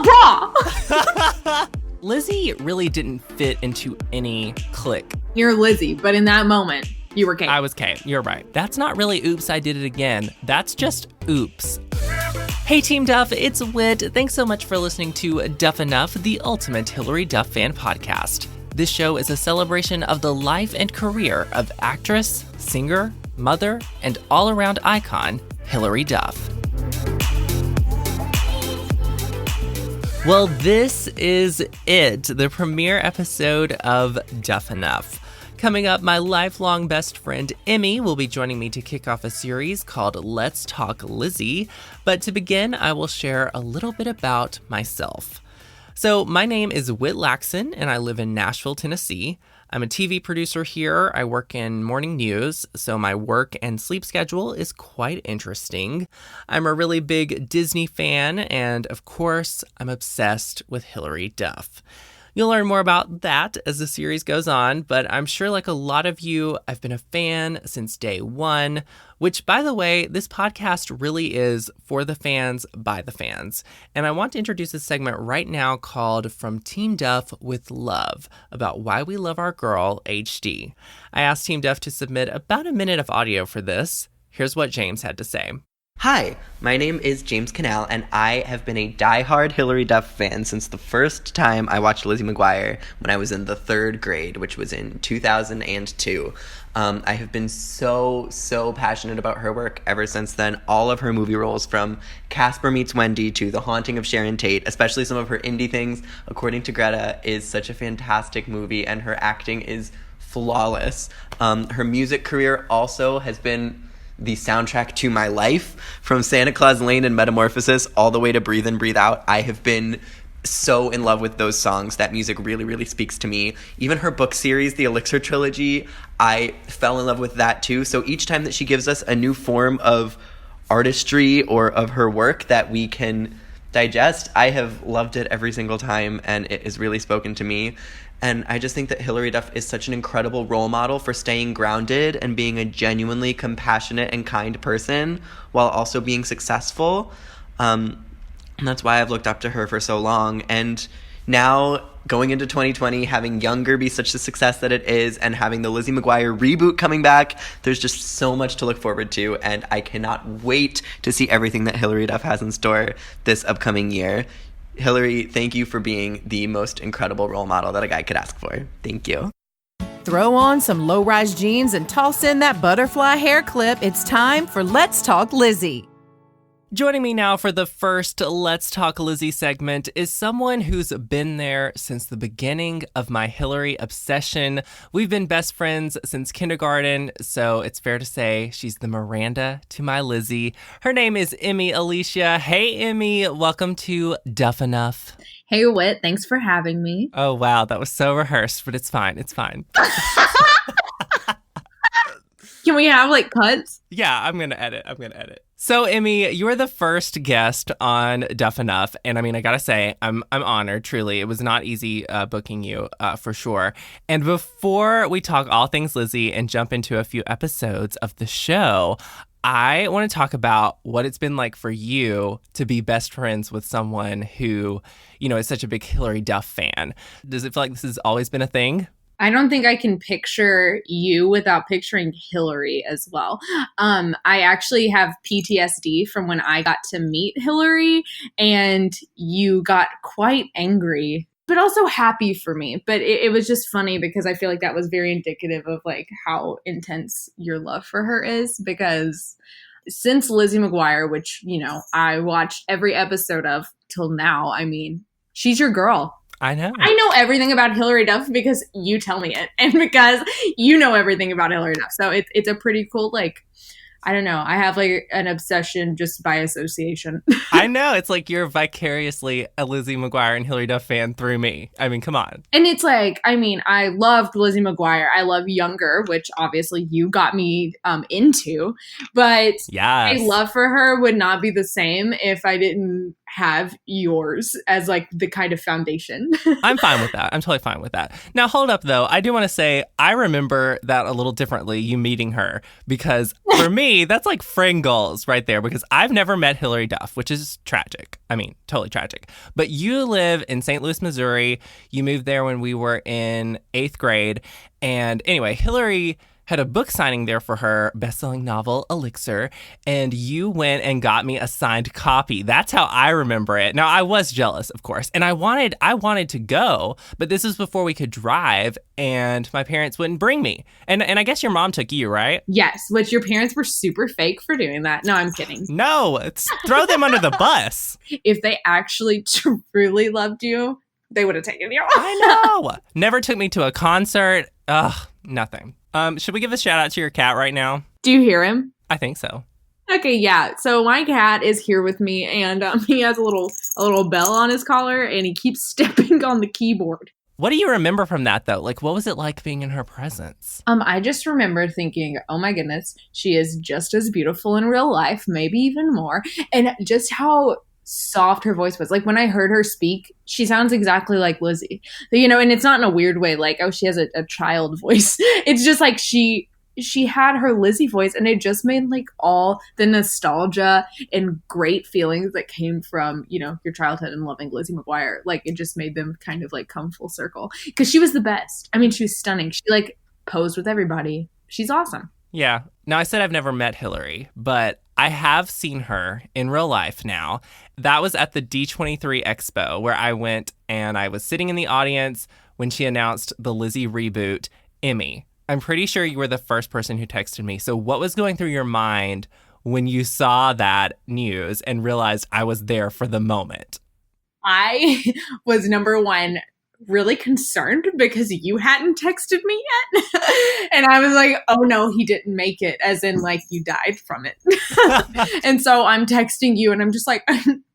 bra. Lizzie really didn't fit into any clique. You're Lizzie, but in that moment, you were Kate. I was Kate. You're right. That's not really oops, I did it again. That's just oops. Hey Team Duff, it's Whitt. Thanks so much for listening to Duff Enough, the ultimate Hilary Duff fan podcast. This show is a celebration of the life and career of actress, singer, mother, and all-around icon, Hilary Duff. Well, this is it, the premiere episode of Duff Enough. Coming up, my lifelong best friend Emmy will be joining me to kick off a series called Let's Talk Lizzie. But to begin, I will share a little bit about myself. So my name is Whitt Laxon, and I live in Nashville, Tennessee. I'm a TV producer here. I work in morning news, so my work and sleep schedule is quite interesting. I'm a really big Disney fan, and of course, I'm obsessed with Hilary Duff. You'll learn more about that as the series goes on, but I'm sure like a lot of you, I've been a fan since day one, which, by the way, this podcast really is for the fans, by the fans. And I want to introduce a segment right now called From Team Duff with Love, about why we love our girl, HD. I asked Team Duff to submit about a minute of audio for this. Here's what James had to say. Hi, my name is James Canal, and I have been a diehard Hilary Duff fan since the first time I watched Lizzie McGuire when I was in the 3rd grade, which was in 2002. I have been so passionate about her work ever since then. All of her movie roles, from Casper Meets Wendy to The Haunting of Sharon Tate, especially some of her indie things, According to Greta, is such a fantastic movie, and her acting is flawless. Her music career also has been the soundtrack to my life, from Santa Claus Lane and Metamorphosis all the way to Breathe In, Breathe Out. I have been so in love with those songs. That music really speaks to me. Even her book series, the Elixir trilogy, I fell in love with that too. So each time that she gives us a new form of artistry or of her work that we can digest, I have loved it every single time, and it has really spoken to me. And I just think that Hilary Duff is such an incredible role model for staying grounded and being a genuinely compassionate and kind person while also being successful. And that's why I've looked up to her for so long. And now, going into 2020, having Younger be such a success that it is, and having the Lizzie McGuire reboot coming back, there's just so much to look forward to. And I cannot wait to see everything that Hilary Duff has in store this upcoming year. Hilary, thank you for being the most incredible role model that a guy could ask for. Thank you. Throw on some low-rise jeans and toss in that butterfly hair clip. It's time for Let's Talk Lizzie. Joining me now for the first Let's Talk Lizzie segment is someone who's been there since the beginning of my Hilary obsession. We've been best friends since kindergarten, so it's fair to say she's the Miranda to my Lizzie. Her name is Emmy Alicea. Hey, Emmy, welcome to Duff Enough. Hey, Whit, thanks for having me. Oh, wow, that was so rehearsed, but it's fine. It's fine. Can we have, like, cuts? Yeah, I'm going to edit. So, Emmy, you're the first guest on Duff Enough, and I mean, I gotta say, I'm honored, truly. It was not easy booking you, for sure. And before we talk all things Lizzie and jump into a few episodes of the show, I want to talk about what it's been like for you to be best friends with someone who, you know, is such a big Hilary Duff fan. Does it feel like this has always been a thing? I don't think I can picture you without picturing Hilary as well. I actually have PTSD from when I got to meet Hilary, and you got quite angry, but also happy for me. But it was just funny because I feel like that was very indicative of like how intense your love for her is, because since Lizzie McGuire, which, you know, I watched every episode of till now, I mean, she's your girl. I know everything about Hilary Duff because you tell me it, and because you know everything about Hilary Duff. So it's a pretty cool, like, I don't know. I have like an obsession just by association. I know. It's like you're vicariously a Lizzie McGuire and Hilary Duff fan through me. I mean, come on. And it's like, I mean, I loved Lizzie McGuire. I love Younger, which obviously you got me into. But yes, my love for her would not be the same if I didn't have yours as like the kind of foundation. I'm fine with that. I'm totally fine with that. Now, hold up, though. I do want to say I remember that a little differently, you meeting her, because for me, that's like friend goals right there, because I've never met Hilary Duff, which is tragic. I mean, totally tragic. But you live in St. Louis, Missouri. You moved there when we were in 8th grade. And anyway, Hilary had a book signing there for her best-selling novel, Elixir, and you went and got me a signed copy. That's how I remember it. Now, I was jealous, of course, and I wanted to go, but this was before we could drive, and my parents wouldn't bring me. And I guess your mom took you, right? Yes, which your parents were super fake for doing that. No, I'm kidding. No, throw them under the bus. If they actually truly loved you, they would have taken you. I know. Never took me to a concert. Ugh, nothing. Should we give a shout out to your cat right now? Do you hear him? I think so. Okay, yeah. So my cat is here with me, and he has a little bell on his collar, and he keeps stepping on the keyboard. What do you remember from that, though? Like, what was it like being in her presence? I just remember thinking, oh my goodness, she is just as beautiful in real life, maybe even more, and just how soft her voice was. Like when I heard her speak, she sounds exactly like Lizzie, you know, and it's not in a weird way, like, oh, she has a child voice. It's just like she had her Lizzie voice, and it just made like all the nostalgia and great feelings that came from, you know, your childhood and loving Lizzie McGuire. Like it just made them kind of like come full circle, because she was the best. I mean, she was stunning. She like posed with everybody. She's awesome. Yeah. Now, I said I've never met Hilary, but I have seen her in real life now. That was at the D23 Expo where I went, and I was sitting in the audience when she announced the Lizzie Reboot, Emmy. I'm pretty sure you were the first person who texted me. So what was going through your mind when you saw that news and realized I was there for the moment? I was, number one, really concerned because you hadn't texted me yet. And I was like, oh no, he didn't make it, as in like you died from it. And so I'm texting you and I'm just like,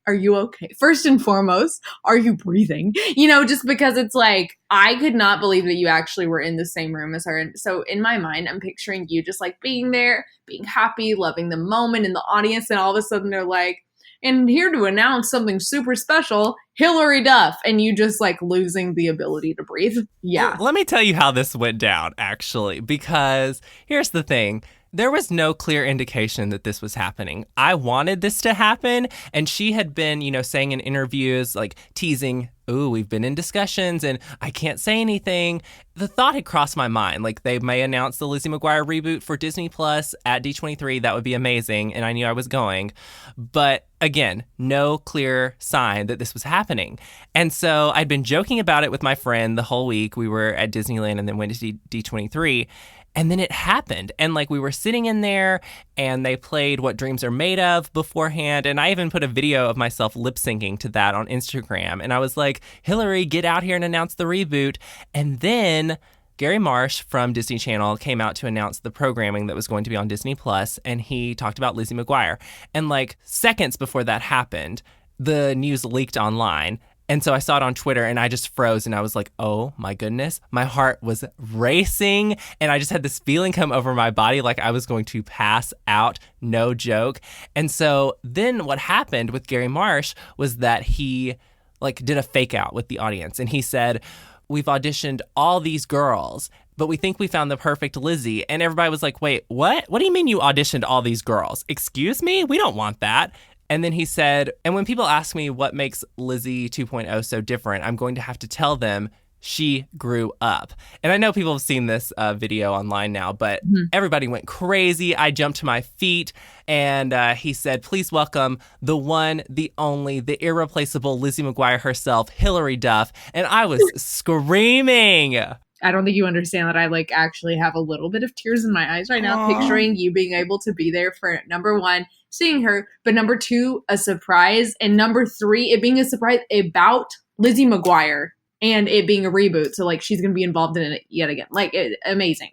are you okay? First and foremost, are you breathing? You know, just because it's like, I could not believe that you actually were in the same room as her. And so in my mind, I'm picturing you just like being there, being happy, loving the moment in the audience. And all of a sudden they're like, and here to announce something super special, Hilary Duff, and you just like losing the ability to breathe. Yeah. Well, let me tell you how this went down, actually, because here's the thing. There was no clear indication that this was happening. I wanted this to happen, and she had been, you know, saying in interviews, like teasing, ooh, we've been in discussions and I can't say anything. The thought had crossed my mind, like they may announce the Lizzie McGuire reboot for Disney Plus at D23. That would be amazing, and I knew I was going. But again, no clear sign that this was happening. And so I'd been joking about it with my friend the whole week. We were at Disneyland and then went to D23. And then it happened. And like we were sitting in there and they played What Dreams Are Made Of beforehand. And I even put a video of myself lip syncing to that on Instagram. And I was like, Hilary, get out here and announce the reboot. And then Gary Marsh from Disney Channel came out to announce the programming that was going to be on Disney Plus. And he talked about Lizzie McGuire. And like seconds before that happened, the news leaked online. And so I saw it on Twitter and I just froze and I was like, oh my goodness. My heart was racing and I just had this feeling come over my body like I was going to pass out, no joke. And so then what happened with Gary Marsh was that he like did a fake out with the audience and he said, we've auditioned all these girls, but we think we found the perfect Lizzie. And everybody was like, wait, what? What do you mean you auditioned all these girls? Excuse me? We don't want that. And then he said, and when people ask me what makes Lizzie 2.0 so different, I'm going to have to tell them she grew up. And I know people have seen this video online now, but everybody went crazy. I jumped to my feet and he said, please welcome the one, the only, the irreplaceable Lizzie McGuire herself, Hilary Duff. And I was screaming. I don't think you understand that I like actually have a little bit of tears in my eyes right now, picturing you being able to be there for number one, seeing her, but number two, a surprise, and number three, it being a surprise about Lizzie McGuire and it being a reboot. So like she's going to be involved in it yet again. Like amazing.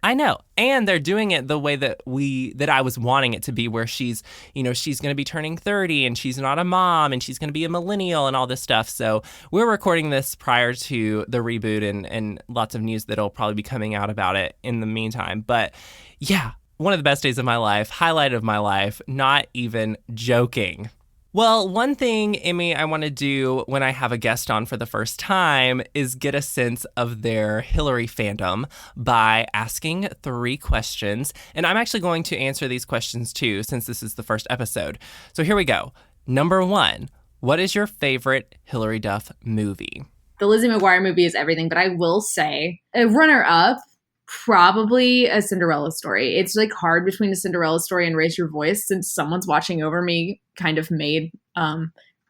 I know. And they're doing it the way that I was wanting it to be, where she's, you know, she's going to be turning 30 and she's not a mom and she's going to be a millennial and all this stuff. So we're recording this prior to the reboot and lots of news that'll probably be coming out about it in the meantime. But yeah, one of the best days of my life, highlight of my life, not even joking. Well, one thing, Emmy, I want to do when I have a guest on for the first time is get a sense of their Hilary fandom by asking 3 questions. And I'm actually going to answer these questions too, since this is the first episode. So here we go. Number 1, what is your favorite Hilary Duff movie? The Lizzie McGuire movie is everything, but I will say a runner-up, probably A Cinderella Story. It's like hard between A Cinderella Story and Raise Your Voice, since Someone's Watching Over Me kind of made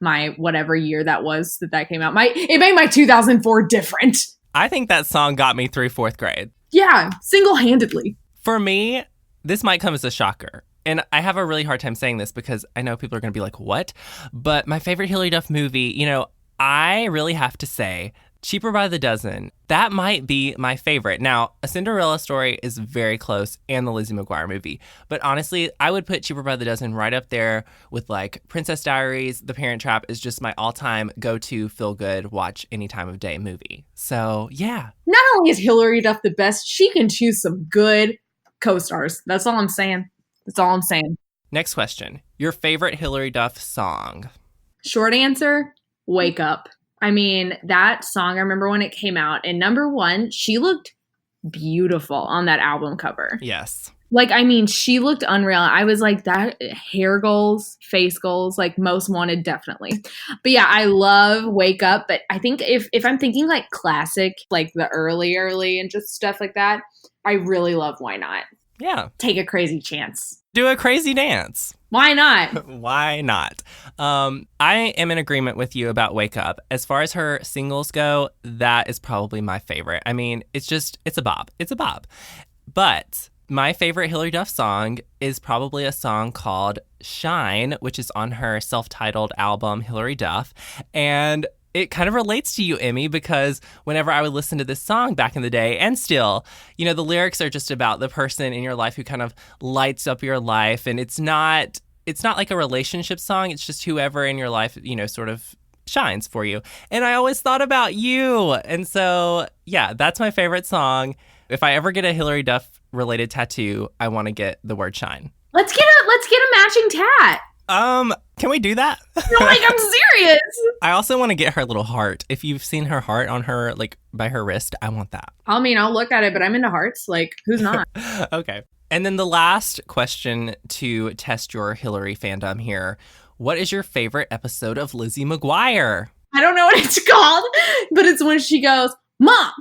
my whatever year that was that came out. It made my 2004 different. I think that song got me through 4th grade. Yeah, single-handedly. For me, this might come as a shocker. And I have a really hard time saying this because I know people are going to be like, what? But my favorite Hilary Duff movie, I really have to say Cheaper by the Dozen. That might be my favorite. Now, A Cinderella Story is very close, and the Lizzie McGuire movie. But honestly, I would put Cheaper by the Dozen right up there with like Princess Diaries. The Parent Trap is just my all-time go-to feel-good, watch any time of day movie. So, yeah. Not only is Hilary Duff the best, she can choose some good co-stars. That's all I'm saying. Next question. Your favorite Hilary Duff song? Short answer, Wake Up. I mean, that song, I remember when it came out, and number 1, she looked beautiful on that album cover. Yes. She looked unreal. I was like, that hair goals, face goals, like Most Wanted, definitely. But yeah, I love Wake Up. But I think if I'm thinking like classic, like the early and just stuff like that, I really love Why Not. Yeah. Take a crazy chance. Do a crazy dance. Why not? Why not? I am in agreement with you about Wake Up. As far as her singles go, that is probably my favorite. I mean, it's a bop. It's a bop. But my favorite Hilary Duff song is probably a song called Shine, which is on her self-titled album, Hilary Duff. And it kind of relates to you, Emmy, because whenever I would listen to this song back in the day, and still, the lyrics are just about the person in your life who kind of lights up your life. And it's not like a relationship song. It's just whoever in your life, sort of shines for you. And I always thought about you. And so, yeah, that's my favorite song. If I ever get a Hilary Duff related tattoo, I want to get the word shine. Let's get a matching tat. Can we do that? No, I'm serious. I also want to get her little heart. If you've seen her heart on her, like by her wrist, I want that. I mean, I'll look at it, but I'm into hearts. Like, who's not? Okay. And then the last question to test your Hilary fandom here. What is your favorite episode of Lizzie McGuire? I don't know what it's called, but it's when she goes, Mom,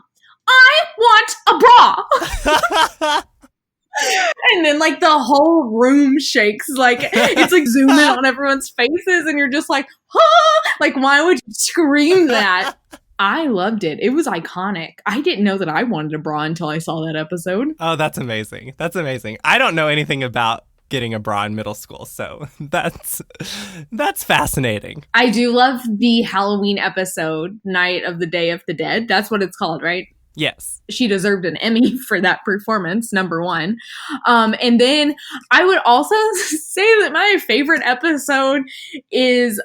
I want a bra. And then like the whole room shakes, like it's like zoom in on everyone's faces and you're just like, huh? Like, why would you scream that? I loved it. It was iconic. I didn't know that I wanted a bra until I saw that episode. Oh, that's amazing. That's amazing. I don't know anything about getting a bra in middle school, so that's fascinating. I do love the Halloween episode, Night of the Day of the Dead. That's what it's called, right? Yes. She deserved an Emmy for that performance, number 1. And then I would also say that my favorite episode is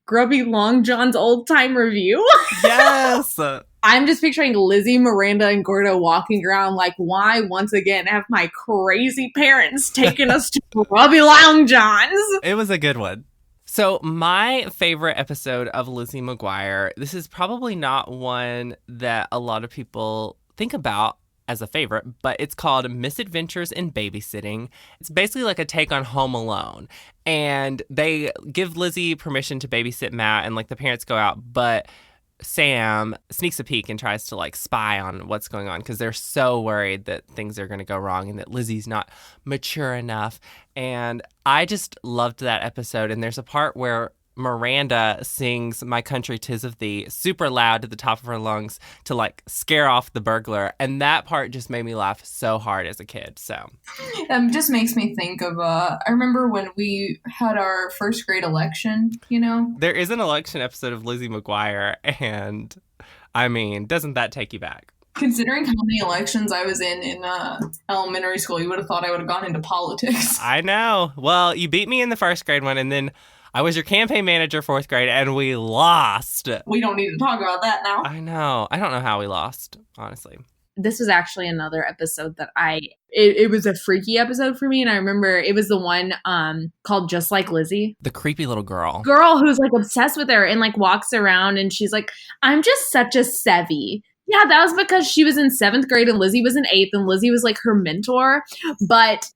Grubby Long John's Old Time Review. Yes. I'm just picturing Lizzie, Miranda, and Gordo walking around like, why once again have my crazy parents taken us to Grubby Long John's? It was a good one. So my favorite episode of Lizzie McGuire, this is probably not one that a lot of people think about as a favorite, but it's called Misadventures in Babysitting. It's basically like a take on Home Alone. And they give Lizzie permission to babysit Matt and like the parents go out, but Sam sneaks a peek and tries to like spy on what's going on because they're so worried that things are going to go wrong and that Lizzie's not mature enough. And I just loved that episode. And there's a part where Miranda sings My Country 'Tis of Thee super loud to the top of her lungs to like scare off the burglar. And that part just made me laugh so hard as a kid. So just makes me think of, I remember when we had our first grade election, There is an election episode of Lizzie McGuire. And I mean, doesn't that take you back? Considering how many elections I was in elementary school, you would have thought I would have gone into politics. I know. Well, you beat me in the first grade one, and then I was your campaign manager 4th grade, and we lost. We don't need to talk about that now. I know. I don't know how we lost, honestly. this was actually another episode that it was a freaky episode for me. And I remember it was the one called Just Like Lizzie. The creepy little girl. Girl who's like obsessed with her and like walks around and she's like, I'm just such a Sevy. Yeah, that was because she was in 7th grade and Lizzie was in 8th and Lizzie was like her mentor. But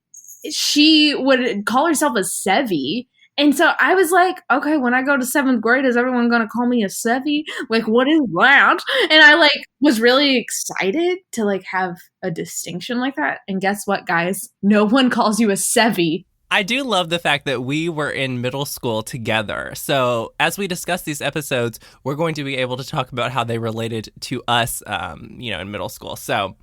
she would call herself a Sevy. And so I was like, okay, when I go to 7th grade, is everyone going to call me a Sevy? Like, what is that? And I like was really excited to like have a distinction like that. And guess what, guys? No one calls you a Sevy. I do love the fact that we were in middle school together. So as we discuss these episodes, we're going to be able to talk about how they related to us, in middle school. So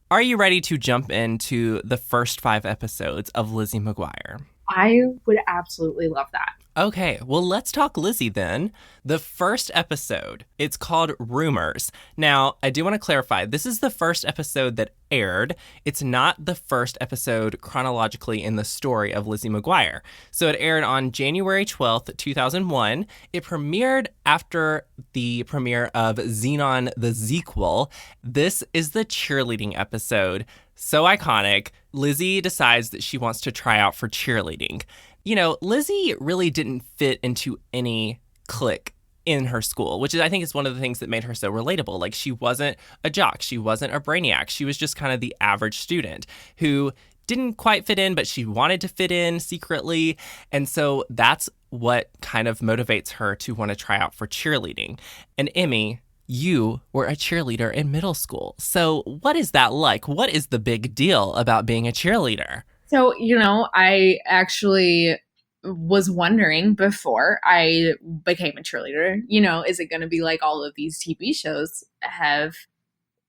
are you ready to jump into the first 5 episodes of Lizzie McGuire? I would absolutely love that. Okay, well, let's talk Lizzie then. The first episode, it's called Rumors. Now, I do want to clarify, this is the first episode that aired. It's not the first episode chronologically in the story of Lizzie McGuire. So it aired on January 12th, 2001. It premiered after the premiere of Xenon the Sequel. This is the cheerleading episode. So iconic. Lizzie decides that she wants to try out for cheerleading. You know, Lizzie really didn't fit into any clique in her school, which I think is one of the things that made her so relatable. Like, she wasn't a jock. She wasn't a brainiac. She was just kind of the average student who didn't quite fit in, but she wanted to fit in secretly. And so that's what kind of motivates her to want to try out for cheerleading. And Emmy, you were a cheerleader in middle school. So what is that like? What is the big deal about being a cheerleader? So, I actually was wondering before I became a cheerleader, is it going to be like all of these TV shows have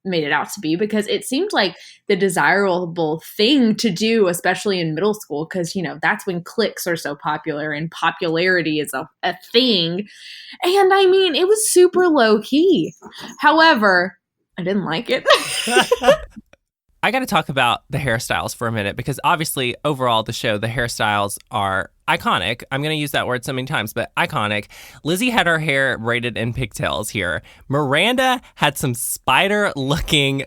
made it out to be? Because it seemed like the desirable thing to do, especially in middle school, because, that's when cliques are so popular and popularity is a thing. And I mean, it was super low key. However, I didn't like it. I got to talk about the hairstyles for a minute because obviously overall the show, the hairstyles are iconic. I'm going to use that word so many times, but iconic. Lizzie had her hair braided in pigtails here. Miranda had some spider looking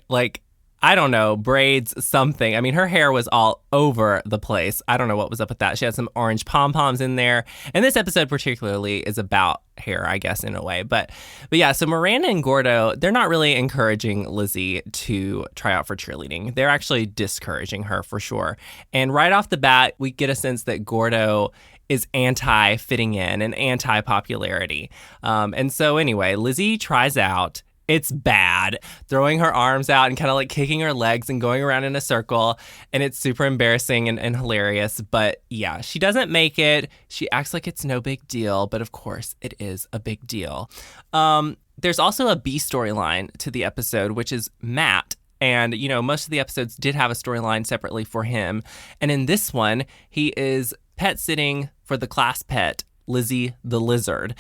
braids, something. I mean, her hair was all over the place. I don't know what was up with that. She had some orange pom-poms in there. And this episode particularly is about hair, I guess, in a way. But yeah, so Miranda and Gordo, they're not really encouraging Lizzie to try out for cheerleading. They're actually discouraging her for sure. And right off the bat, we get a sense that Gordo is anti-fitting in and anti-popularity. And so anyway, Lizzie tries out. It's bad, throwing her arms out and kind of like kicking her legs and going around in a circle. And it's super embarrassing and hilarious. But yeah, she doesn't make it. She acts like it's no big deal. But of course, it is a big deal. There's also a B storyline to the episode, which is Matt. And, most of the episodes did have a storyline separately for him. And in this one, he is pet sitting for the class pet, Lizzie the Lizard.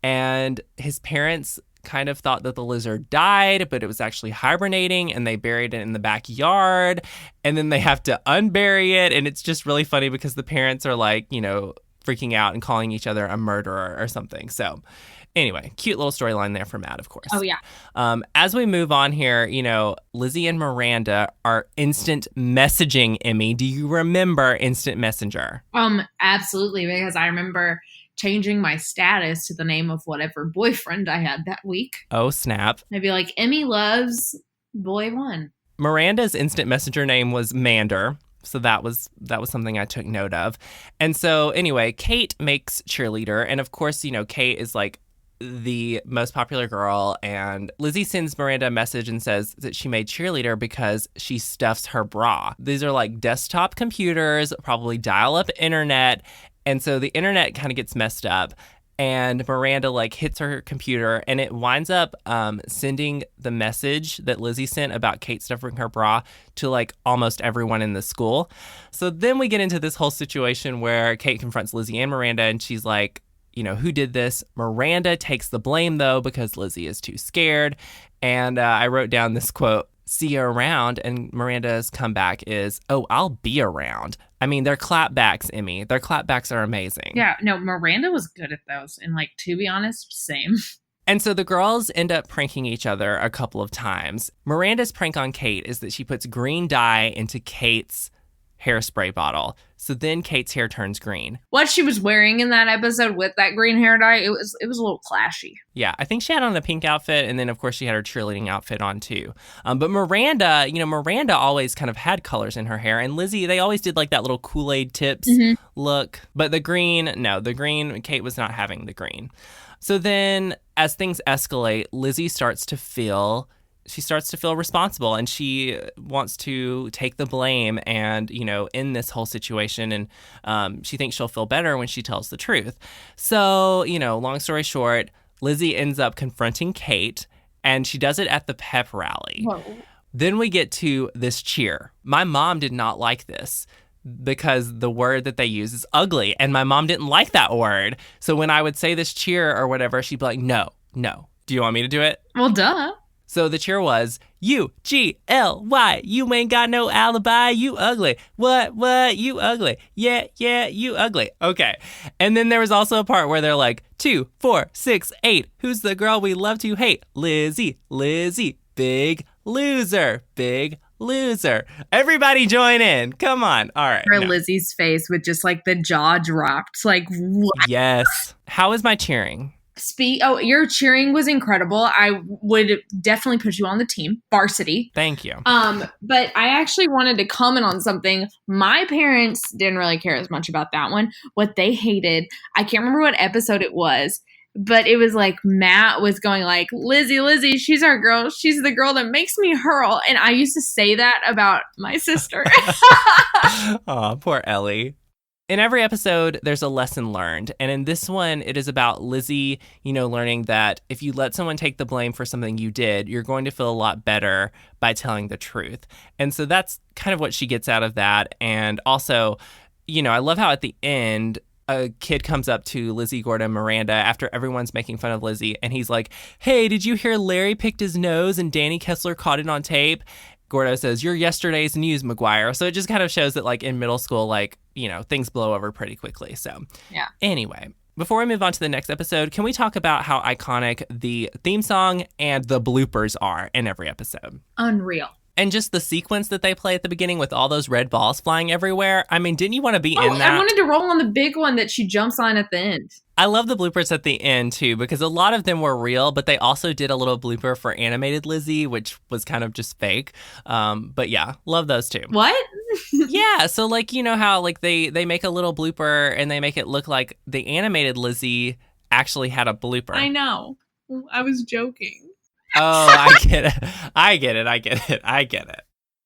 And his parents kind of thought that the lizard died, but it was actually hibernating and they buried it in the backyard and then they have to unbury it. And it's just really funny because the parents are like, freaking out and calling each other a murderer or something. So anyway, cute little storyline there for Matt, of course. Oh, yeah. As we move on here, Lizzie and Miranda are instant messaging Emmy. Do you remember Instant Messenger? Absolutely, because I remember changing my status to the name of whatever boyfriend I had that week. Oh, snap. I'd be like, Emmy loves boy one. Miranda's instant messenger name was Mander. So that was something I took note of. And so anyway, Kate makes cheerleader. And of course, Kate is like the most popular girl. And Lizzie sends Miranda a message and says that she made cheerleader because she stuffs her bra. These are like desktop computers, probably dial-up internet. And so the internet kind of gets messed up and Miranda hits her computer and it winds up sending the message that Lizzie sent about Kate stuffing her bra to almost everyone in the school. So then we get into this whole situation where Kate confronts Lizzie and Miranda and she's like, who did this? Miranda takes the blame though because Lizzie is too scared. And I wrote down this quote, "See you around," and Miranda's comeback is, "Oh, I'll be around." I mean, their clapbacks, Emmy. Their clapbacks are amazing. Yeah, no, Miranda was good at those. And to be honest, same. And so the girls end up pranking each other a couple of times. Miranda's prank on Kate is that she puts green dye into Kate's hairspray bottle. So then Kate's hair turns green. What she was wearing in that episode with that green hair dye, it was a little clashy. Yeah, I think she had on a pink outfit, and then, of course, she had her cheerleading outfit on, too. But Miranda always kind of had colors in her hair, and Lizzie, they always did, like, that little Kool-Aid tips look. But the green, Kate was not having the green. So then, as things escalate, Lizzie starts to feel responsible, and she wants to take the blame and, in this whole situation. And she thinks she'll feel better when she tells the truth. So, long story short, Lizzie ends up confronting Kate, and she does it at the pep rally. Whoa. Then we get to this cheer. My mom did not like this because the word that they use is ugly, and my mom didn't like that word. So when I would say this cheer or whatever, she'd be like, no. Do you want me to do it? Well, duh. So the cheer was, U-G-L-Y, you ain't got no alibi, you ugly. What, you ugly. Yeah, you ugly. Okay. And then there was also a part where they're like, 2, 4, 6, 8, who's the girl we love to hate? Lizzie, big loser. Everybody join in. Come on. All right. Lizzie's face with just like the jaw dropped. Like, what? Yes. How is my cheering? Your cheering was incredible. I would definitely put you on the team, varsity. Thank you. But I actually wanted to comment on something. My parents didn't really care as much about that one. What they hated, I can't remember what episode it was, but it was like Matt was going like, Lizzie, she's our girl. She's the girl that makes me hurl. And I used to say that about my sister. Aw, poor Ellie. In every episode, there's a lesson learned. And in this one, it is about Lizzie, learning that if you let someone take the blame for something you did, you're going to feel a lot better by telling the truth. And so that's kind of what she gets out of that. And also, I love how at the end, a kid comes up to Lizzie, Gorda, and Miranda after everyone's making fun of Lizzie. And he's like, hey, did you hear Larry picked his nose and Danny Kessler caught it on tape? Gordo says, you're yesterday's news, McGuire. So it just kind of shows that, like, in middle school, things blow over pretty quickly. So, yeah. Anyway, before we move on to the next episode, can we talk about how iconic the theme song and the bloopers are in every episode? Unreal. And just the sequence that they play at the beginning with all those red balls flying everywhere. I mean, didn't you want to be in that? I wanted to roll on the big one that she jumps on at the end. I love the bloopers at the end, too, because a lot of them were real, but they also did a little blooper for animated Lizzie, which was kind of just fake. But yeah, love those, too. What? Yeah, so how they make a little blooper and they make it look like the animated Lizzie actually had a blooper. I know. I was joking. Oh, I get it.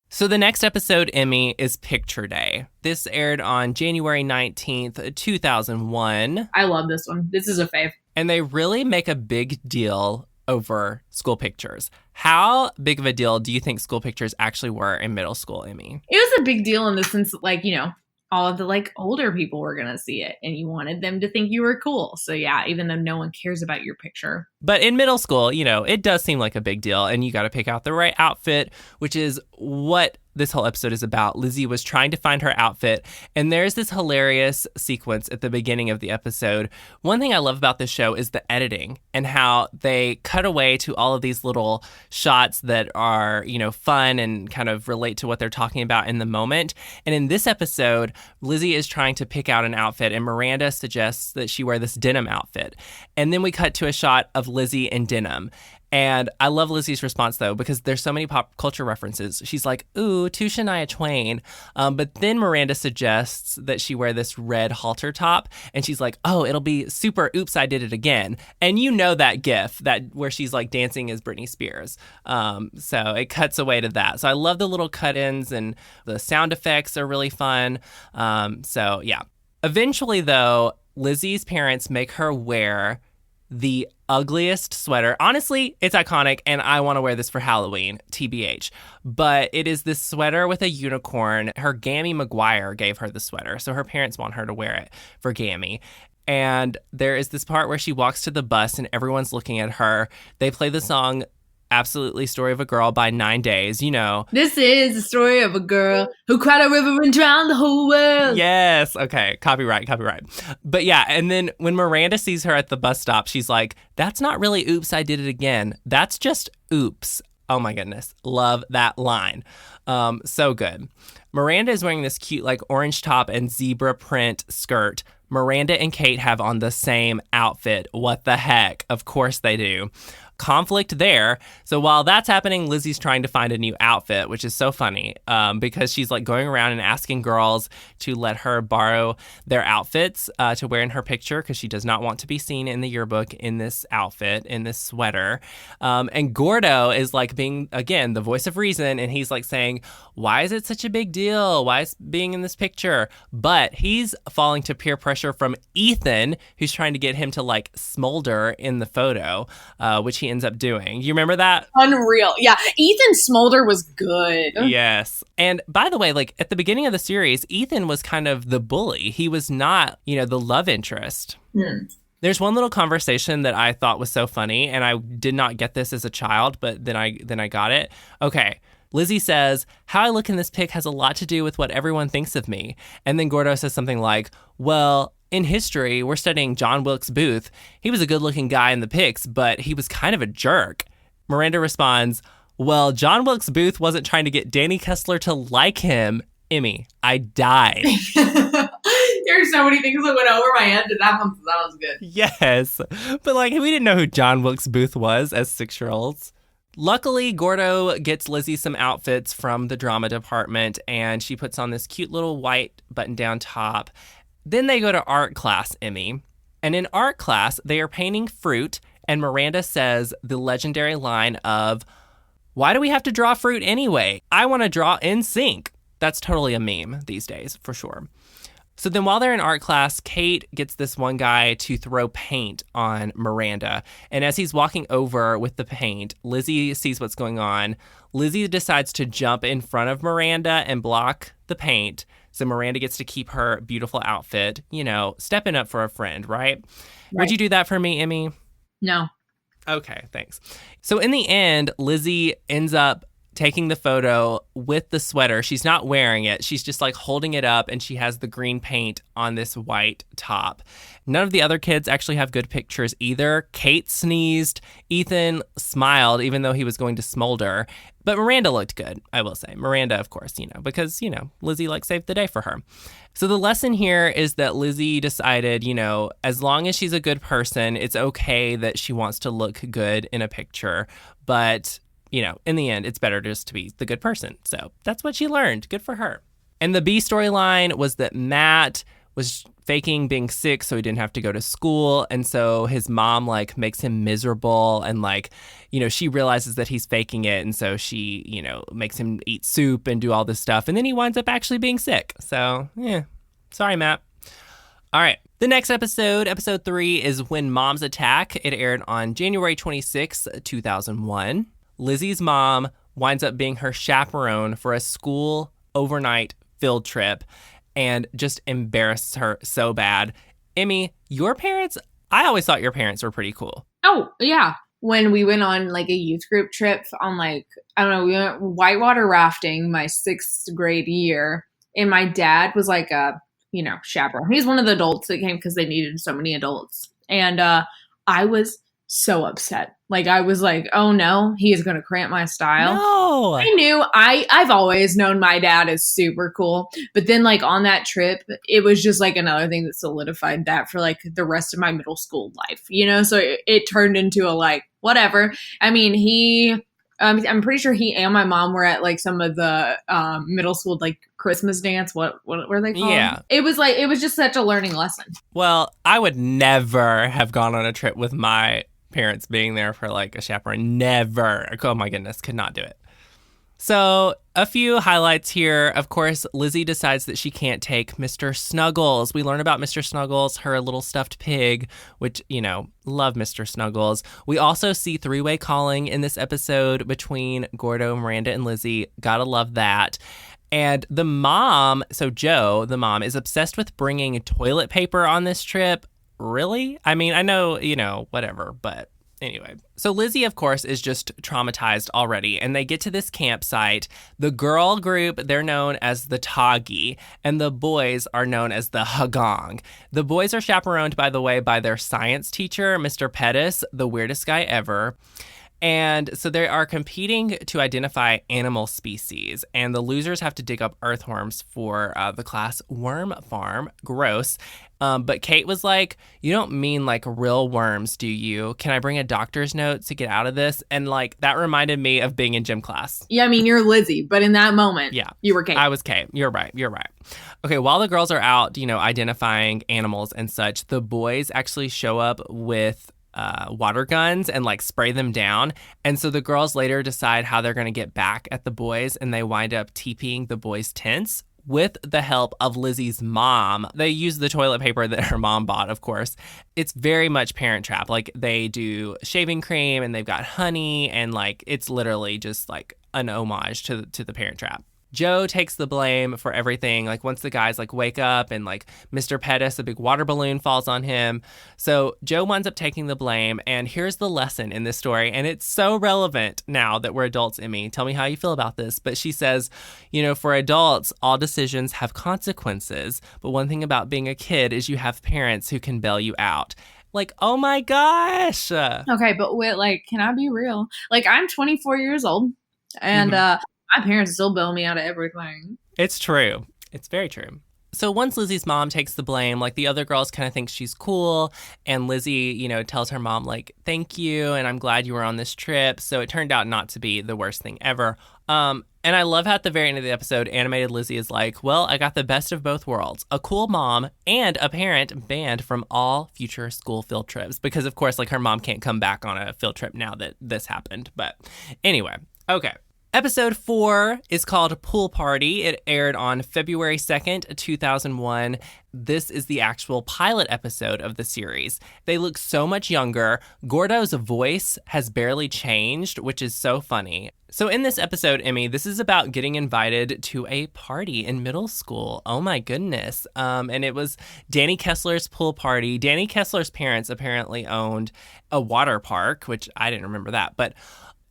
So the next episode, Emmy, is Picture Day. This aired on January 19th, 2001. I love this one. This is a fave. And they really make a big deal over school pictures. How big of a deal do you think school pictures actually were in middle school, Emmy? It was a big deal in the sense that, all of the older people were going to see it and you wanted them to think you were cool. So yeah, even though no one cares about your picture. But in middle school, it does seem like a big deal and you got to pick out the right outfit, which is what this whole episode is about. Lizzie was trying to find her outfit, and there's this hilarious sequence at the beginning of the episode. One thing I love about this show is the editing and how they cut away to all of these little shots that are, fun and kind of relate to what they're talking about in the moment. And in this episode, Lizzie is trying to pick out an outfit, and Miranda suggests that she wear this denim outfit. And then we cut to a shot of Lizzie in denim. And I love Lizzie's response, though, because there's so many pop culture references. She's like, ooh, to Shania Twain. But then Miranda suggests that she wear this red halter top. And she's like, oh, it'll be super, oops, I did it again. And that gif where she's like dancing as Britney Spears. So it cuts away to that. So I love the little cut-ins and the sound effects are really fun. So yeah. Eventually, though, Lizzie's parents make her wear the ugliest sweater. Honestly, it's iconic, and I want to wear this for Halloween, TBH. But it is this sweater with a unicorn. Her Gammy McGuire gave her the sweater, so her parents want her to wear it for Gammy. And there is this part where she walks to the bus, and everyone's looking at her. They play the song Absolutely Story of a Girl by 9 Days, you know. This is the story of a girl who cried a river and drowned the whole world. Yes. Okay. Copyright. But yeah, and then when Miranda sees her at the bus stop, she's like, that's not really oops, I did it again. That's just oops. Oh my goodness. Love that line. So good. Miranda is wearing this cute like orange top and zebra print skirt. Miranda and Kate have on the same outfit. What the heck? Of course they do. Conflict there. So while that's happening, Lizzie's trying to find a new outfit, which is so funny because she's like going around and asking girls to let her borrow their outfits to wear in her picture because she does not want to be seen in the yearbook in this outfit, in this sweater. And Gordo is like being, again, the voice of reason. And he's like saying, why is it such a big deal? Why is being in this picture? But he's falling to peer pressure from Ethan, who's trying to get him to like smolder in the photo, which he ends up doing. You remember that? Unreal. Yeah. Ethan Smolder was good. Yes. And by the way, like at the beginning of the series, Ethan was kind of the bully. He was not, you know, the love interest. There's one little conversation that I thought was so funny, and I did not get this as a child, but then I got it. Okay. Lizzie says, how I look in this pic has a lot to do with what everyone thinks of me. And then Gordo says something like, well, in history, we're studying John Wilkes Booth. He was a good-looking guy in the pics, but he was kind of a jerk. Miranda responds, well, John Wilkes Booth wasn't trying to get Danny Kessler to like him. Emmy, I died. There's so many things that went over my head, and that was good. Yes. But like, we didn't know who John Wilkes Booth was as 6-year-olds. Luckily, Gordo gets Lizzie some outfits from the drama department, and she puts on this cute little white button-down top. Then they go to art class, Emmy. And in art class, they are painting fruit, and Miranda says the legendary line of, why do we have to draw fruit anyway? I want to draw in sync. That's totally a meme these days, for sure. So then while they're in art class, Kate gets this one guy to throw paint on Miranda. And as he's walking over with the paint, Lizzie sees what's going on. Lizzie decides to jump in front of Miranda and block the paint. So Miranda gets to keep her beautiful outfit, you know, stepping up for a friend, right? Would you do that for me, Emmy? No. Okay, thanks. So in the end, Lizzie ends up taking the photo with the sweater. She's not wearing it. She's just like holding it up, and she has the green paint on this white top. None of the other kids actually have good pictures either. Kate sneezed. Ethan smiled, even though he was going to smolder. But Miranda looked good, I will say. Miranda, of course, you know, because, you know, Lizzie like saved the day for her. So the lesson here is that Lizzie decided, you know, as long as she's a good person, it's okay that she wants to look good in a picture. But you know, in the end, it's better just to be the good person. So that's what she learned. Good for her. And the B storyline was that Matt was faking being sick so he didn't have to go to school. And so his mom, like, makes him miserable. And, like, you know, she realizes that he's faking it. And so she, you know, makes him eat soup and do all this stuff. And then he winds up actually being sick. So, yeah. Sorry, Matt. All right. The next episode, episode 3, is When Moms Attack. It aired on January 26, 2001. Lizzie's mom winds up being her chaperone for a school overnight field trip and just embarrasses her so bad. Emmy, your parents, I always thought your parents were pretty cool. Oh, yeah. When we went on like a youth group trip on like, I don't know, we went whitewater rafting my 6th grade year. And my dad was like a, you know, chaperone. He's one of the adults that came because they needed so many adults. And I was so upset. Like, I was like, oh no, he is going to cramp my style. No. I knew, I've always known my dad is super cool. But then like on that trip, it was just like another thing that solidified that for like the rest of my middle school life, you know? So it turned into a like, whatever. I mean, I'm pretty sure he and my mom were at like some of the middle school like Christmas dance. What were they called? Yeah. It was just such a learning lesson. Well, I would never have gone on a trip with my parents being there for like a chaperone. Never. Oh my goodness, could not do it. So a few highlights here. Of course, Lizzie decides that she can't take Mr. Snuggles. We learn about Mr. Snuggles, her little stuffed pig, which, you know, love Mr. Snuggles. We also see three-way calling in this episode between Gordo, Miranda, and Lizzie. Gotta love that. And the mom, so Jo, the mom, is obsessed with bringing toilet paper on this trip. Really? I mean, I know, you know, whatever, but Anyway, so Lizzie, of course, is just traumatized already, and they get to this campsite. The girl group, they're known as the Toggy, and the boys are known as the Hagong. The boys are chaperoned, by the way, by their science teacher, Mr. Pettis, the weirdest guy ever. And so they are competing to identify animal species, and the losers have to dig up earthworms for the class worm farm. Gross. But Kate was like, you don't mean like real worms, do you? Can I bring a doctor's note to get out of this? And like that reminded me of being in gym class. Yeah, I mean, you're Lizzie, but in that moment, yeah, you were Kate. I was Kate. You're right. Okay, while the girls are out, identifying animals and such, the boys actually show up with water guns and like spray them down. And so the girls later decide how they're going to get back at the boys, and they wind up TPing the boys' tents with the help of Lizzie's mom. They use the toilet paper that her mom bought, of course. It's very much Parent Trap. Like they do shaving cream and they've got honey, and like it's literally just like an homage to the Parent Trap. Joe takes the blame for everything. Like once the guys like wake up and like Mr. Pettis, a big water balloon falls on him. So Joe winds up taking the blame. And here's the lesson in this story. And it's so relevant now that we're adults, Emmy. Tell me how you feel about this. But she says, for adults, all decisions have consequences. But one thing about being a kid is you have parents who can bail you out. Like, oh my gosh. Okay, but wait, like, can I be real? Like, I'm 24 years old and my parents still bail me out of everything. It's true. It's very true. So once Lizzie's mom takes the blame, like the other girls kind of think she's cool. And Lizzie, tells her mom, like, thank you. And I'm glad you were on this trip. So it turned out not to be the worst thing ever. And I love how at the very end of the episode, animated Lizzie is like, well, I got the best of both worlds. A cool mom and a parent banned from all future school field trips. Because, of course, like her mom can't come back on a field trip now that this happened. But anyway, okay. Episode 4 is called Pool Party. It aired on February 2nd, 2001. This is the actual pilot episode of the series. They look so much younger. Gordo's voice has barely changed, which is so funny. So in this episode, Emmy, this is about getting invited to a party in middle school. Oh my goodness. And it was Danny Kessler's pool party. Danny Kessler's parents apparently owned a water park, which I didn't remember that, but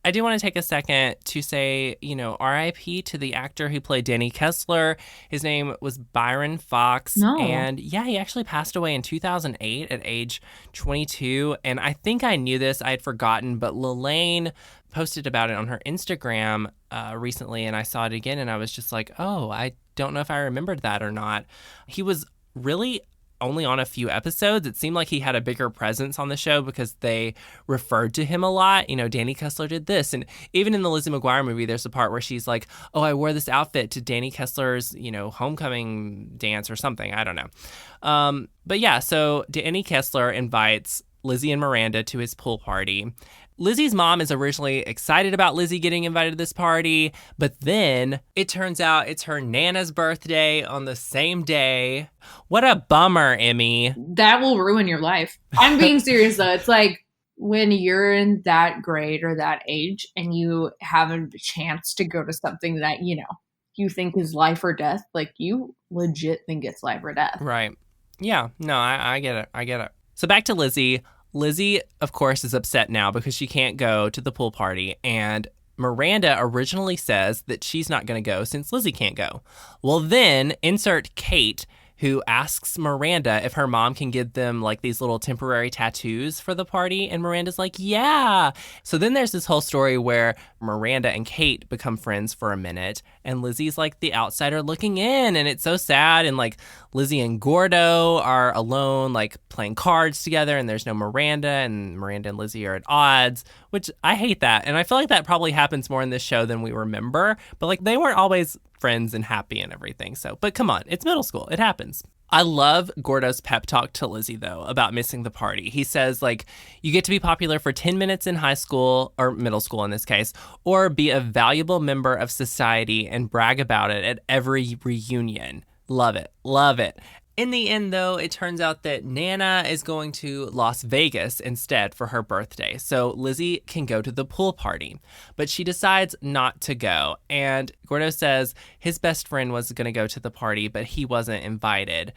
I do want to take a second to say, R.I.P. to the actor who played Danny Kessler. His name was Byron Fox. No. And yeah, he actually passed away in 2008 at age 22. And I think I knew this. I had forgotten, but Lelaine posted about it on her Instagram recently, and I saw it again, and I was just like, oh, I don't know if I remembered that or not. He was really only on a few episodes. It seemed like he had a bigger presence on the show because they referred to him a lot. Danny Kessler did this. And even in the Lizzie McGuire movie, there's a part where she's like, oh, I wore this outfit to Danny Kessler's, homecoming dance or something. I don't know. But yeah, so Danny Kessler invites Lizzie and Miranda to his pool party. Lizzie's mom is originally excited about Lizzie getting invited to this party, but then it turns out it's her Nana's birthday on the same day. What a bummer, Emmy. That will ruin your life. I'm being serious, though. It's like when you're in that grade or that age and you have a chance to go to something that, you think is life or death, like you legit think it's life or death. Right. Yeah. No, I get it. So back to Lizzie. Lizzie, of course, is upset now because she can't go to the pool party, and Miranda originally says that she's not going to go since Lizzie can't go. Well, then insert Kate, who asks Miranda if her mom can give them like these little temporary tattoos for the party. And Miranda's like, yeah. So then there's this whole story where Miranda and Kate become friends for a minute. And Lizzie's like the outsider looking in. And it's so sad. And like Lizzie and Gordo are alone, like playing cards together. And there's no Miranda. And Miranda and Lizzie are at odds, which I hate that. And I feel like that probably happens more in this show than we remember. But like they weren't always friends and happy and everything. So, but come on, it's middle school. It happens. I love Gordo's pep talk to Lizzie, though, about missing the party. He says, like, you get to be popular for 10 minutes in high school, or middle school in this case, or be a valuable member of society and brag about it at every reunion. Love it. Love it. In the end, though, it turns out that Nana is going to Las Vegas instead for her birthday, so Lizzie can go to the pool party. But she decides not to go, and Gordo says his best friend was going to go to the party, but he wasn't invited,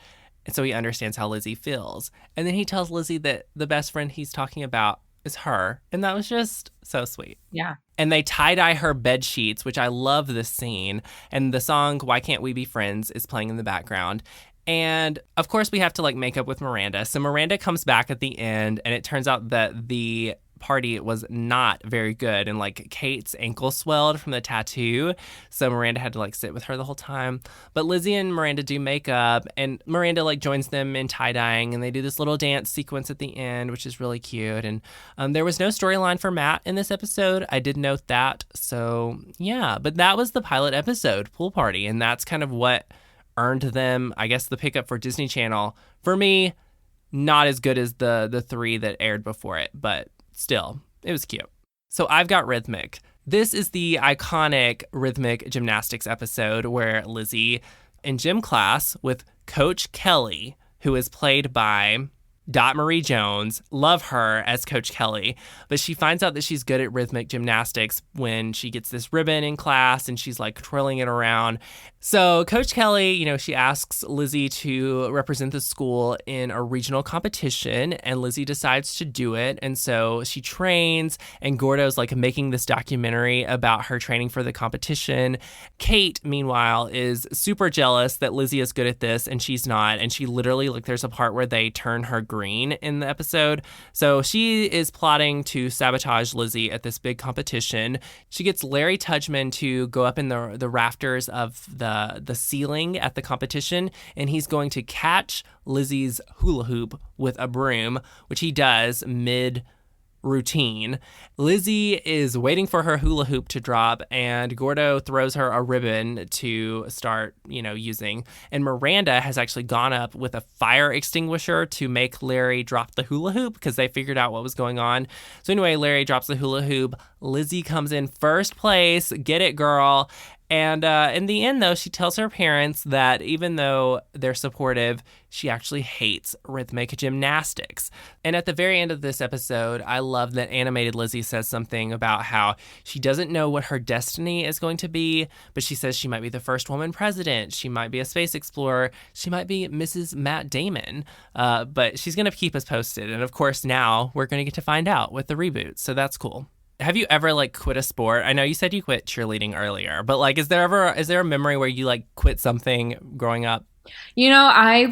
and so he understands how Lizzie feels. And then he tells Lizzie that the best friend he's talking about is her. And that was just so sweet. Yeah. And they tie-dye her bed sheets, which I love this scene. And the song Why Can't We Be Friends is playing in the background. And of course we have to like make up with Miranda. So Miranda comes back at the end, and it turns out that the party was not very good, and like Kate's ankle swelled from the tattoo, so Miranda had to like sit with her the whole time. But Lizzie and Miranda do makeup, and Miranda like joins them in tie-dyeing, and they do this little dance sequence at the end, which is really cute. And there was no storyline for Matt in this episode. I did note that. So yeah, but that was the pilot episode, Pool Party, and that's kind of what earned them, I guess, the pickup for Disney Channel. For me, not as good as the 3 that aired before it, but still, it was cute. So I've got Rhythmic. This is the iconic rhythmic gymnastics episode where Lizzie in gym class with Coach Kelly, who is played by Dot Marie Jones, love her as Coach Kelly, but she finds out that she's good at rhythmic gymnastics when she gets this ribbon in class and she's like twirling it around. So Coach Kelly, you know, she asks Lizzie to represent the school in a regional competition, and Lizzie decides to do it. And so she trains, and Gordo's like making this documentary about her training for the competition. Kate, meanwhile, is super jealous that Lizzie is good at this and she's not. And she literally, like, there's a part where they turn her green in the episode. So she is plotting to sabotage Lizzie at this big competition. She gets Larry Tudgman to go up in the rafters of the ceiling at the competition, and he's going to catch Lizzie's hula hoop with a broom, which he does mid routine. Lizzie is waiting for her hula hoop to drop, and Gordo throws her a ribbon to start, using. And Miranda has actually gone up with a fire extinguisher to make Larry drop the hula hoop because they figured out what was going on. So anyway, Larry drops the hula hoop. Lizzie comes in first place. Get it, girl. And in the end, though, she tells her parents that even though they're supportive, she actually hates rhythmic gymnastics. And at the very end of this episode, I love that animated Lizzie says something about how she doesn't know what her destiny is going to be, but she says she might be the first woman president. She might be a space explorer. She might be Mrs. Matt Damon. But she's going to keep us posted. And of course, now we're going to get to find out with the reboot. So that's cool. Have you ever quit a sport? I know you said you quit cheerleading earlier, but is there a memory where you quit something growing up? I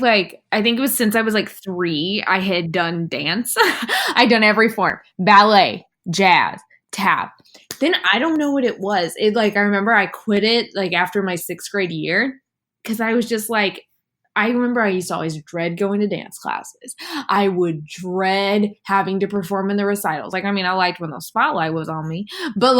think it was since I was 3, I had done dance. I'd done every form: ballet, jazz, tap. Then I don't know what it was. I remember I quit it after my 6th grade year because I was just I remember I used to always dread going to dance classes. I would dread having to perform in the recitals. I liked when the spotlight was on me, but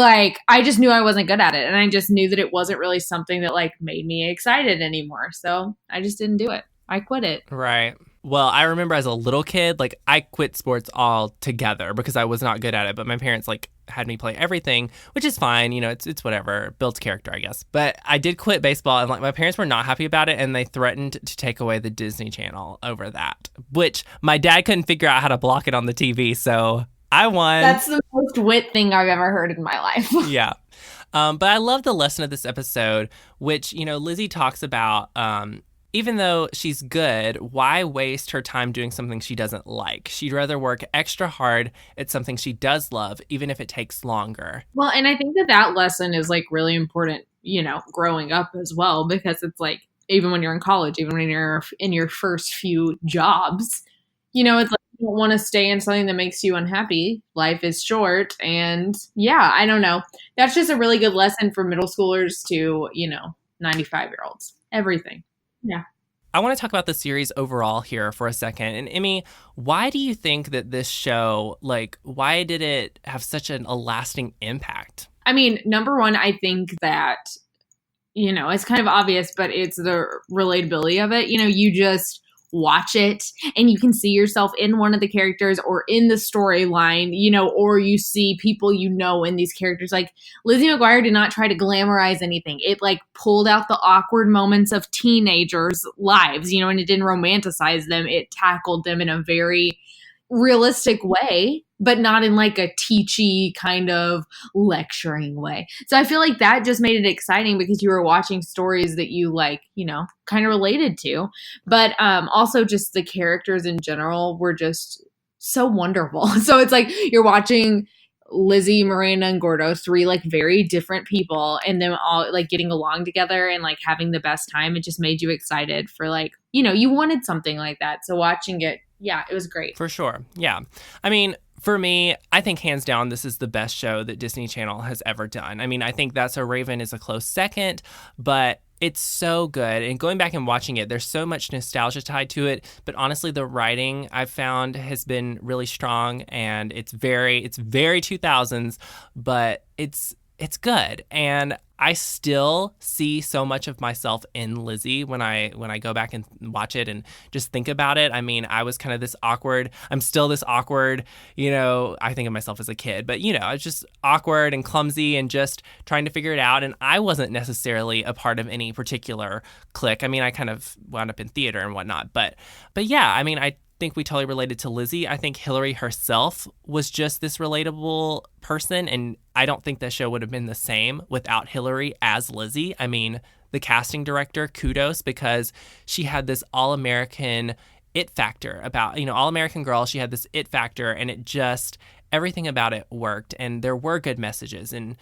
I just knew I wasn't good at it. And I just knew that it wasn't really something that made me excited anymore. So I just didn't do it. I quit it. Right. Well, I remember as a little kid, I quit sports altogether because I was not good at it. But my parents had me play everything, which is fine. It's whatever. Builds character, I guess. But I did quit baseball, and my parents were not happy about it, and they threatened to take away the Disney Channel over that, which my dad couldn't figure out how to block it on the TV. So I won. That's the most Whitt thing I've ever heard in my life. Yeah. But I love the lesson of this episode, which, Lizzie talks about, even though she's good, why waste her time doing something she doesn't like? She'd rather work extra hard at something she does love, even if it takes longer. Well, and I think that lesson is really important, growing up as well, because it's even when you're in college, even when you're in your first few jobs, it's you don't want to stay in something that makes you unhappy. Life is short. And yeah, I don't know. That's just a really good lesson for middle schoolers to, 95-year-olds. Everything. Yeah. I want to talk about the series overall here for a second. And Emmy, why do you think that this show, why did it have such a lasting impact? Number one, I think that, it's kind of obvious, but it's the relatability of it. You just watch it and you can see yourself in one of the characters or in the storyline, or you see people in these characters. Lizzie McGuire did not try to glamorize anything. It pulled out the awkward moments of teenagers' lives, and it didn't romanticize them. It tackled them in a very realistic way, but not in a teachy kind of lecturing way. So I feel that just made it exciting because you were watching stories that you kind of related to, but also just the characters in general were just so wonderful. So it's like you're watching Lizzie, Miranda, and Gordo, 3 like very different people, and them all like getting along together and like having the best time. It just made you excited for like, you wanted something like that. So watching it, yeah, it was great. For sure. Yeah. I mean, for me, I think hands down, this is the best show that Disney Channel has ever done. I mean, I think That's So Raven is a close second, but it's so good. And going back and watching it, there's so much nostalgia tied to it. But honestly, the writing I've found has been really strong, and it's very 2000s, but it's good. And I still see so much of myself in Lizzie when I go back and watch it and just think about it. I mean, I was kind of I'm still this awkward, I think of myself as a kid, but I was just awkward and clumsy and just trying to figure it out. And I wasn't necessarily a part of any particular clique. I mean, I kind of wound up in theater and whatnot, but yeah, I mean, I think we totally related to Lizzie. I think Hilary herself was just this relatable person, and I don't think the show would have been the same without Hilary as Lizzie. I mean, the casting director, kudos, because she had this all-American it factor about, all-American girl. She had this it factor, and everything about it worked, and there were good messages, and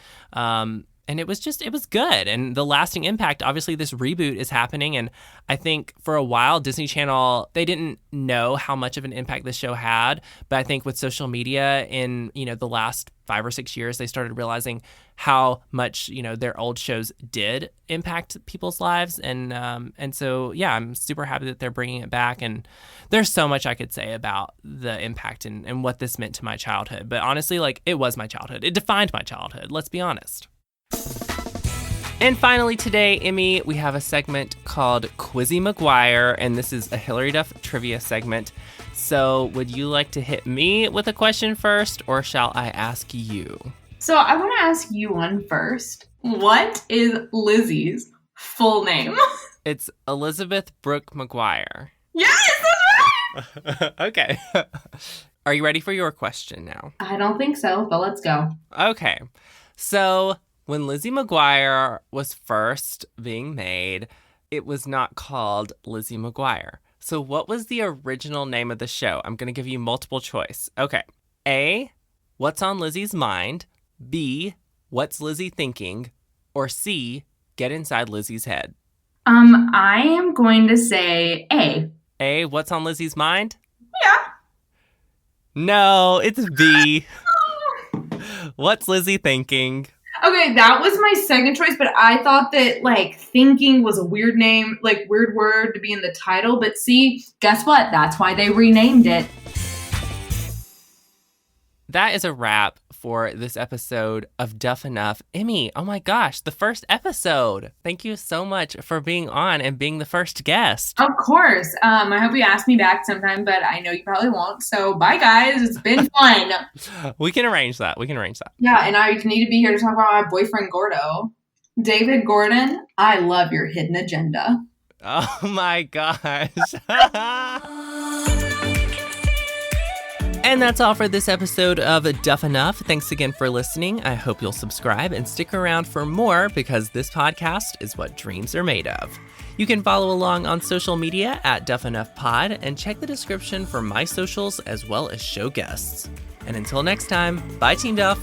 it was good. And the lasting impact, obviously this reboot is happening. And I think for a while, Disney Channel, they didn't know how much of an impact this show had. But I think with social media in, the last 5 or 6 years, they started realizing how much, their old shows did impact people's lives. And so, yeah, I'm super happy that they're bringing it back. And there's so much I could say about the impact and what this meant to my childhood. But honestly, like, it was my childhood. It defined my childhood. Let's be honest. And finally today, Emmy, we have a segment called Lizzie McGuire, and this is a Hilary Duff trivia segment. So would you like to hit me with a question first, or shall I ask you? So I want to ask you one first. What is Lizzie's full name? It's Elizabeth Brooke McGuire. Yes, that's right! Okay. Are you ready for your question now? I don't think so, but let's go. Okay. So when Lizzie McGuire was first being made, it was not called Lizzie McGuire. So what was the original name of the show? I'm going to give you multiple choice. Okay. A, What's on Lizzie's Mind? B, What's Lizzie Thinking? Or C, Get Inside Lizzie's Head? I am going to say A. A, What's on Lizzie's Mind? Yeah. No, it's B. What's Lizzie Thinking? Okay, that was my second choice, but I thought that, like, thinking was a weird name, like, weird word to be in the title. But see, guess what? That's why they renamed it. That is a wrap for this episode of DUFF ENOUGH. Emmy, oh my gosh, the first episode. Thank you so much for being on and being the first guest. Of course. I hope you ask me back sometime, but I know you probably won't. So bye, guys. It's been fun. We can arrange that. Yeah, and I need to be here to talk about my boyfriend, Gordo. David Gordon, I love your hidden agenda. Oh my gosh. And that's all for this episode of DUFF ENOUGH. Thanks again for listening. I hope you'll subscribe and stick around for more, because this podcast is what dreams are made of. You can follow along on social media at DUFF ENOUGH Pod, and check the description for my socials as well as show guests. And until next time, bye Team Duff.